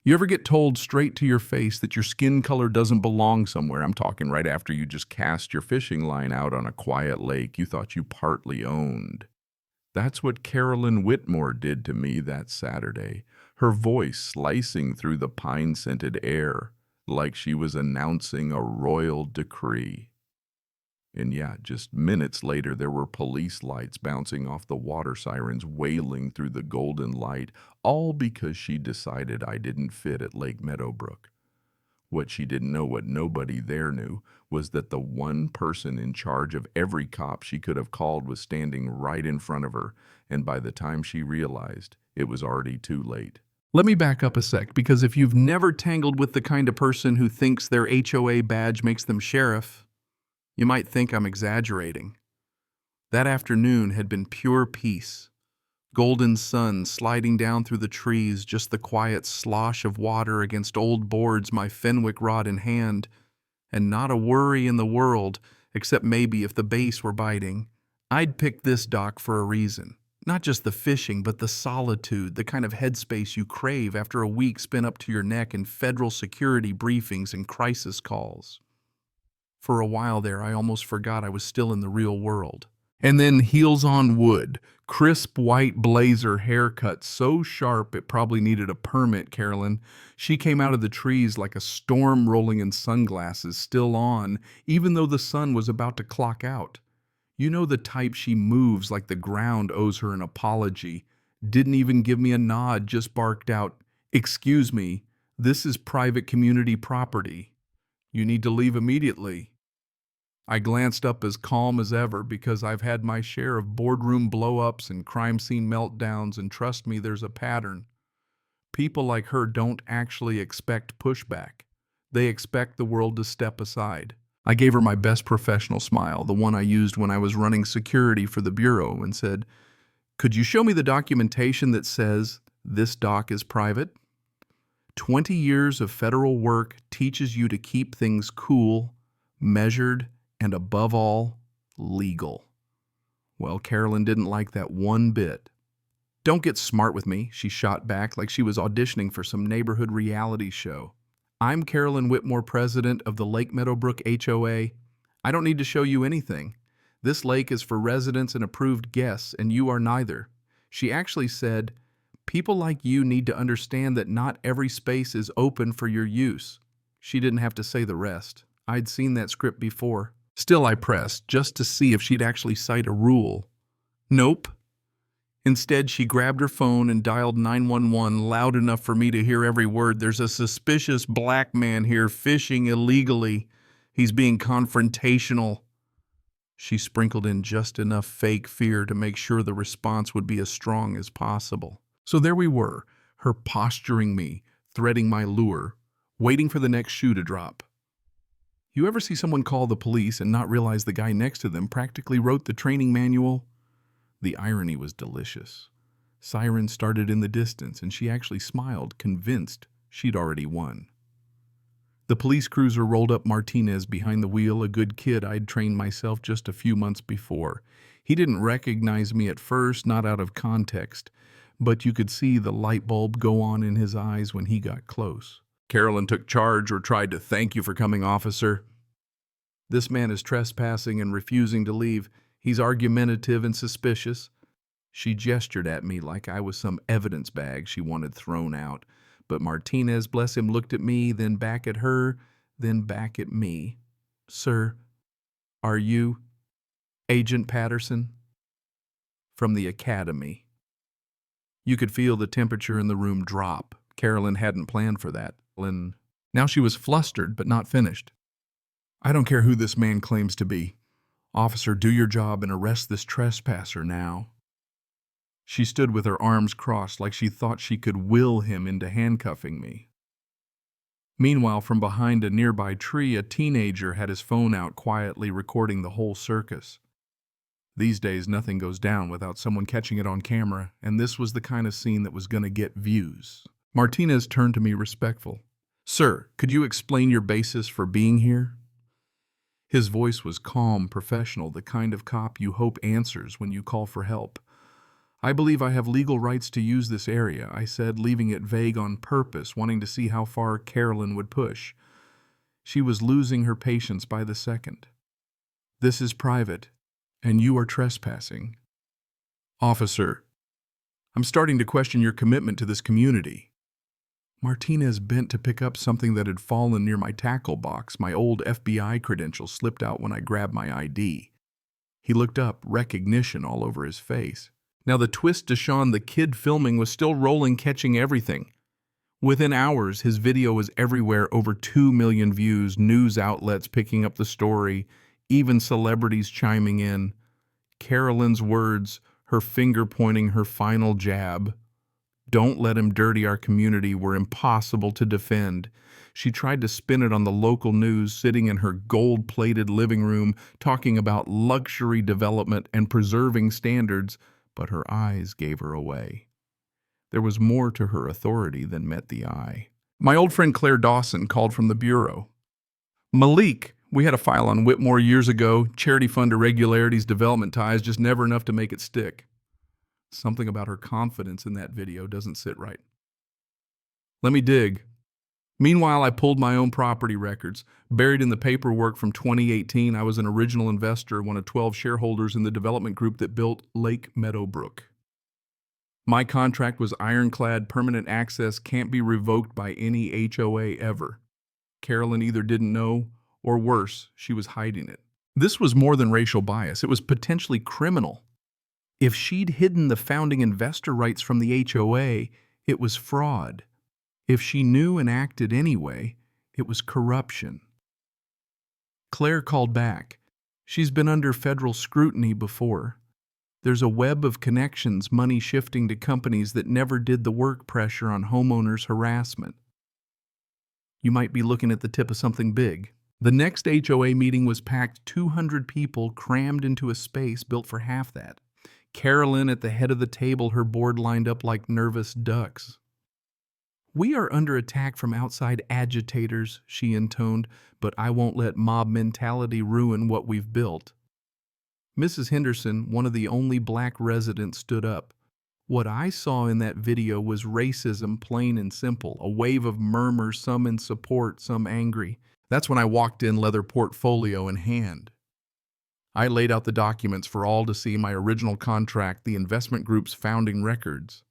You ever get told straight to your face that your skin color doesn't belong somewhere? I'm talking right after you just cast your fishing line out on a quiet lake you thought you partly owned. That's what Carolyn Whitmore did to me that Saturday, her voice slicing through the pine-scented air like she was announcing a royal decree. And yeah, just minutes later, there were police lights bouncing off the water sirens, wailing through the golden light, all because she decided I didn't fit at Lake Meadowbrook. What she didn't know, what nobody there knew, was that the one person in charge of every cop she could have called was standing right in front of her, and by the time she realized, it was already too late. Let me back up a sec, because if you've never tangled with the kind of person who thinks their HOA badge makes them sheriff, you might think I'm exaggerating. That afternoon had been pure peace. Golden sun sliding down through the trees, just the quiet slosh of water against old boards, my Fenwick rod in hand, and not a worry in the world, except maybe if the bass were biting. I'd picked this dock for a reason. Not just the fishing, but the solitude, the kind of headspace you crave after a week spent up to your neck in federal security briefings and crisis calls. For a while there, I almost forgot I was still in the real world. And then heels on wood, crisp white blazer haircut so sharp it probably needed a permit, Carolyn. She came out of the trees like a storm rolling in sunglasses, still on, even though the sun was about to clock out. You know the type, she moves like the ground owes her an apology. Didn't even give me a nod, just barked out, "Excuse me, this is private community property. You need to leave immediately." I glanced up as calm as ever because I've had my share of boardroom blow-ups and crime scene meltdowns, and trust me, there's a pattern. People like her don't actually expect pushback. They expect the world to step aside. I gave her my best professional smile, the one I used when I was running security for the Bureau, and said, "Could you show me the documentation that says this dock is private?" 20 years of federal work teaches you to keep things cool, measured, and above all, legal. Well, Carolyn didn't like that one bit. "Don't get smart with me," she shot back like she was auditioning for some neighborhood reality show. "I'm Carolyn Whitmore, president of the Lake Meadowbrook HOA. I don't need to show you anything. This lake is for residents and approved guests, and you are neither." She actually said, "People like you need to understand that not every space is open for your use." She didn't have to say the rest. I'd seen that script before. Still, I pressed, just to see if she'd actually cite a rule. Nope. Instead, she grabbed her phone and dialed 911 loud enough for me to hear every word. "There's a suspicious black man here fishing illegally. He's being confrontational." She sprinkled in just enough fake fear to make sure the response would be as strong as possible. So there we were, her posturing me, threading my lure, waiting for the next shoe to drop. You ever see someone call the police and not realize the guy next to them practically wrote the training manual? The irony was delicious. Sirens started in the distance, and she actually smiled, convinced she'd already won. The police cruiser rolled up, Martinez behind the wheel, a good kid I'd trained myself just a few months before. He didn't recognize me at first, not out of context, but you could see the light bulb go on in his eyes when he got close. "Carolyn took charge, or tried to. Thank you for coming, officer. This man is trespassing and refusing to leave. He's argumentative and suspicious." She gestured at me like I was some evidence bag she wanted thrown out. But Martinez, bless him, looked at me, then back at her, then back at me. "Sir, are you Agent Patterson?" "From the academy." You could feel the temperature in the room drop. Carolyn hadn't planned for that. Now she was flustered, but not finished. "I don't care who this man claims to be. Officer, do your job and arrest this trespasser now." She stood with her arms crossed like she thought she could will him into handcuffing me. Meanwhile, from behind a nearby tree, a teenager had his phone out, quietly recording the whole circus. These days, nothing goes down without someone catching it on camera, and this was the kind of scene that was going to get views. Martinez turned to me respectful. "Sir, could you explain your basis for being here?" His voice was calm, professional, the kind of cop you hope answers when you call for help. I believe I have legal rights to use this area, I said, leaving it vague on purpose, wanting to see how far Carolyn would push. She was losing her patience by the second. This is private, and you are trespassing. Officer, I'm starting to question your commitment to this community. Martinez bent to pick up something that had fallen near my tackle box. My old FBI credentials slipped out when I grabbed my ID. He looked up, recognition all over his face. Now the twist Deshaun, the kid filming, was still rolling, catching everything. Within hours, his video was everywhere, over 2 million views, news outlets picking up the story, even celebrities chiming in. Carolyn's words, her finger pointing her final jab. Don't let him dirty our community, were impossible to defend. She tried to spin it on the local news, sitting in her gold-plated living room, talking about luxury development and preserving standards, but her eyes gave her away. There was more to her authority than met the eye. My old friend Claire Dawson called from the bureau. Malik, we had a file on Whitmore years ago, charity fund irregularities, development ties, just never enough to make it stick. Something about her confidence in that video doesn't sit right. Let me dig. Meanwhile, I pulled my own property records. Buried in the paperwork from 2018, I was an original investor, one of 12 shareholders in the development group that built Lake Meadowbrook. My contract was ironclad, permanent access, can't be revoked by any HOA ever. Carolyn either didn't know, or worse, she was hiding it. This was more than racial bias. It was potentially criminal. If she'd hidden the founding investor rights from the HOA, it was fraud. If she knew and acted anyway, it was corruption. Claire called back. She's been under federal scrutiny before. There's a web of connections, money shifting to companies that never did the work, pressure on homeowners, harassment. You might be looking at the tip of something big. The next HOA meeting was packed, 200 people crammed into a space built for half that. Carolyn at the head of the table, her board lined up like nervous ducks. We are under attack from outside agitators, she intoned, but I won't let mob mentality ruin what we've built. Mrs. Henderson, one of the only black residents, stood up. What I saw in that video was racism, plain and simple, a wave of murmurs, some in support, some angry. That's when I walked in, leather portfolio in hand. I laid out the documents for all to see, my original contract, the investment group's founding records.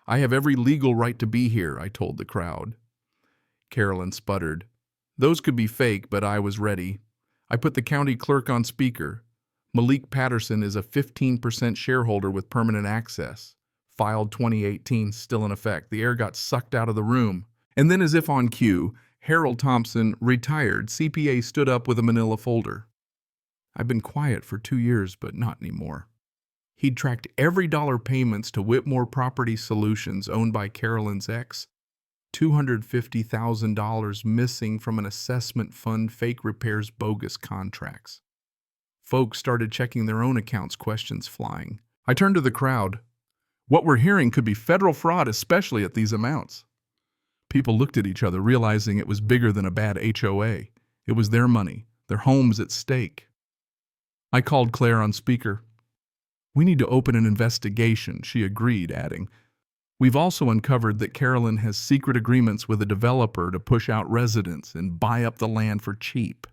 I have every legal right to be here, I told the crowd. Carolyn sputtered. Those could be fake, but I was ready. I put the county clerk on speaker. Malik Patterson is a 15% shareholder with permanent access. Filed 2018, still in effect. The air got sucked out of the room. And then, as if on cue, Harold Thompson, retired CPA, stood up with a manila folder. I've been quiet for 2 years, but not anymore. He'd tracked every dollar payments to Whitmore Property Solutions, owned by Carolyn's ex. $250,000 missing from an assessment fund, fake repairs, bogus contracts. Folks started checking their own accounts, questions flying. I turned to the crowd. What we're hearing could be federal fraud, especially at these amounts. People looked at each other, realizing it was bigger than a bad HOA. It was their money, their homes at stake. I called Claire on speaker. We need to open an investigation, she agreed, adding, we've also uncovered that Carolyn has secret agreements with a developer to push out residents and buy up the land for cheap.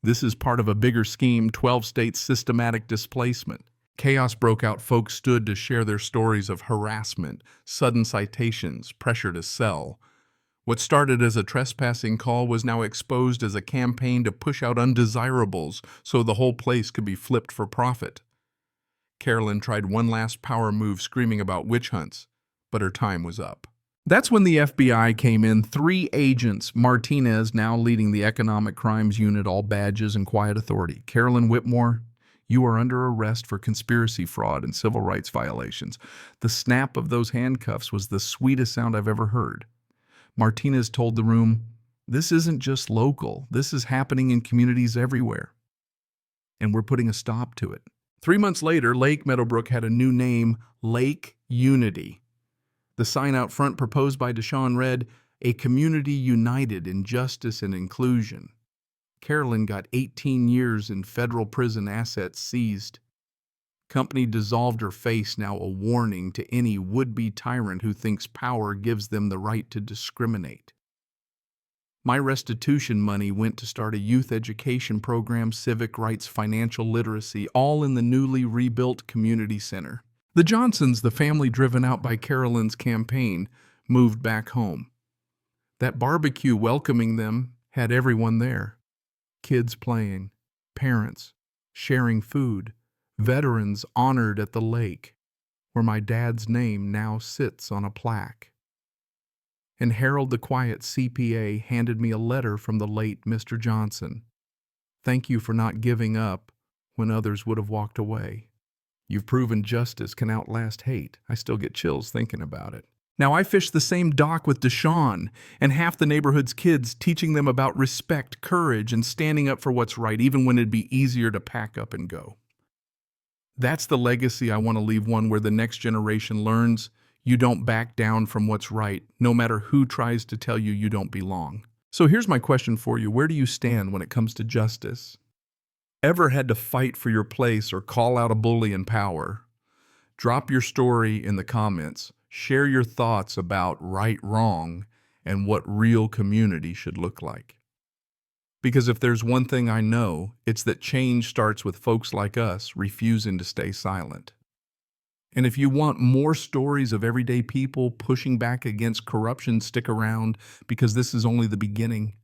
This is part of a bigger scheme, 12-state systematic displacement. Chaos broke out. Folks stood to share their stories of harassment, sudden citations, pressure to sell. What started as a trespassing call was now exposed as a campaign to push out undesirables so the whole place could be flipped for profit. Carolyn tried one last power move, screaming about witch hunts, but her time was up. That's when the FBI came in, 3 agents, Martinez now leading the Economic Crimes Unit, all badges and quiet authority. Carolyn Whitmore, you are under arrest for conspiracy, fraud, and civil rights violations. The snap of those handcuffs was the sweetest sound I've ever heard. Martinez told the room, this isn't just local. This is happening in communities everywhere. And we're putting a stop to it. 3 months later, Lake Meadowbrook had a new name, Lake Unity. The sign out front, proposed by Deshaun, read, a community united in justice and inclusion. Carolyn got 18 years in federal prison, assets seized. Company dissolved her face, now a warning to any would-be tyrant who thinks power gives them the right to discriminate. My restitution money went to start a youth education program, civic rights, financial literacy, all in the newly rebuilt community center. The Johnsons, the family driven out by Carolyn's campaign, moved back home. That barbecue welcoming them had everyone there. Kids playing, parents sharing food, veterans honored at the lake, where my dad's name now sits on a plaque. And Harold the Quiet CPA handed me a letter from the late Mr. Johnson. Thank you for not giving up when others would have walked away. You've proven justice can outlast hate. I still get chills thinking about it. Now I fish the same dock with Deshawn and half the neighborhood's kids, teaching them about respect, courage, and standing up for what's right, even when it'd be easier to pack up and go. That's the legacy I want to leave, one where the next generation learns you don't back down from what's right, no matter who tries to tell you you don't belong. So here's my question for you. Where do you stand when it comes to justice? Ever had to fight for your place or call out a bully in power? Drop your story in the comments. Share your thoughts about right, wrong, and what real community should look like. Because if there's one thing I know, it's that change starts with folks like us refusing to stay silent. And if you want more stories of everyday people pushing back against corruption, stick around, because this is only the beginning.